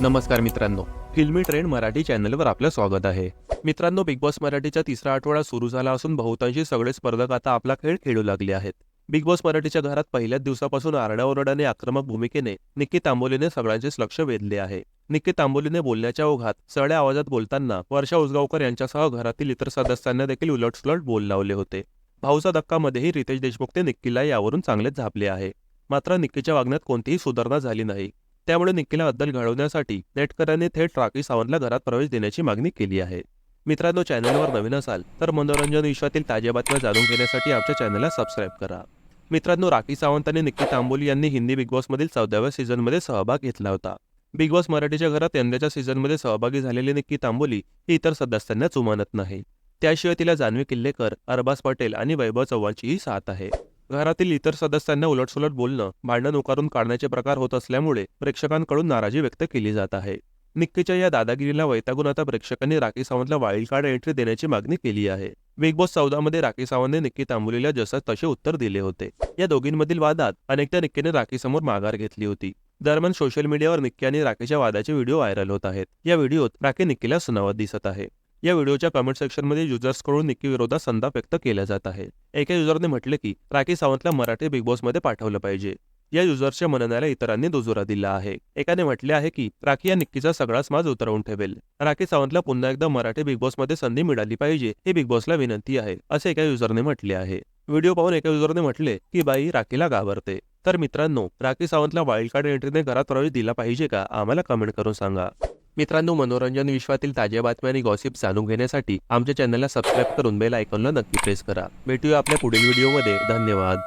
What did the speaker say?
नमस्कार मित्रांनो, फिल्मी ट्रेंड मराठी चॅनलवर आपलं स्वागत आहे. मित्रांनो, बिग बॉस मराठीचा तिसरा आठवडा सुरू झाला असून बहुतांशी सगळे स्पर्धक आता आपला खेळ खेळू लागले आहेत. बिग बॉस मराठीच्या घरात पहिल्याच दिवसापासून आरडाओरडाने आक्रमक भूमिकेने निक्की तांबोलीने सगळ्यांचेच लक्ष वेधले आहे. निक्की तांबोलीने बोलण्याच्या ओघात चढ्या आवाजात बोलताना वर्षा उसगावकर यांच्यासह घरातील इतर सदस्यांना देखील उलटसुलट बोल लावले होते. भाऊचा धक्कामध्येही रितेश देशमुखने निक्कीला यावरून चांगलेच झापले आहे. मात्र निक्कीच्या वागण्यात कोणतीही सुधारणा झाली नाही. त्यामुळे निक्कीला अद्दल घडवण्यासाठी नेटकऱ्यांनी थेट राखी सावंतला घरात प्रवेश देण्याची मागणी केली आहे. मित्रांनो, चॅनलवर नवीन असाल तर मनोरंजन विश्वातील ताज्या बातम्या जाणून घेण्यासाठी आमच्या चॅनलला सबस्क्राईब करा. मित्रांनो, राखी सावंत आणि निक्की तांबोली यांनी हिंदी बिग बॉसमधील 14व्या सीझनमध्ये सहभाग घेतला होता. बिग बॉस मराठीच्या घरात यंदाच्या सीझनमध्ये सहभागी झालेली निक्की तांबोली ही इतर सदस्यांना जुमानत नाही. त्याशिवाय तिला जान्हवी किल्लेकर, अरबाज पटेल आणि वैभव चव्हाणचीही साथ आहे. घरातील इतर सदस्यांना उलटसुलट बोलणं, भांडण उकारून काढण्याचे प्रकार होत असल्यामुळे प्रेक्षकांकडून नाराजी व्यक्त केली जात आहे. निक्कीच्या या दादागिरीला वैतागून आता प्रेक्षकांनी राखी सावंतला वाईल्ड कार्ड एंट्री देण्याची मागणी केली आहे. बिग बॉस 14 मध्ये राखी सावंतने निक्की तांबोलीला जसं तसे उत्तर दिले होते. या दोघींमधील वादात अनेकदा निक्कीने राखीसमोर माघार घेतली होती. दरम्यान सोशल मीडियावर निक्की आणि राखीच्या वादाचे व्हिडिओ व्हायरल होत आहेत. या व्हिडिओत राखी निक्कीला सुनावत दिसत आहे. या व्हिडिओच्या कमेंट सेक्शनमध्ये युजर्सकडून निक्की विरोधात संताप व्यक्त केला जात आहे. एका युजरने म्हटले की राखी सावंतला मराठी बिग बॉसमध्ये पाठवलं पाहिजे. या युजर्सच्या म्हणण्याला इतरांनी दुजोरा दिला आहे. एकाने म्हटले आहे की राखी या निक्कीचा सगळाच माज उतरवून ठेवेल. राखी सावंतला पुन्हा एकदा मराठी बिग बॉसमध्ये संधी मिळाली पाहिजे ही बिग बॉसला विनंती आहे, असे एका युजरने म्हटले आहे. व्हिडिओ पाहून एका युजरने म्हटले की बाई राखीला घाबरते. तर मित्रांनो, राखी सावंतला वाईल्ड कार्ड एंट्रीने घरात प्रवेश दिला पाहिजे का, आम्हाला कमेंट करून सांगा. मित्रांनो, मनोरंजन विश्वातील ताज्या बातम्या आणि गॉसिप जाणून घेण्यासाठी आमच्या चॅनलला सबस्क्राईब करून बेल आयकॉनला नक्की प्रेस करा. भेटूया आपल्या पुढील व्हिडिओमध्ये. धन्यवाद.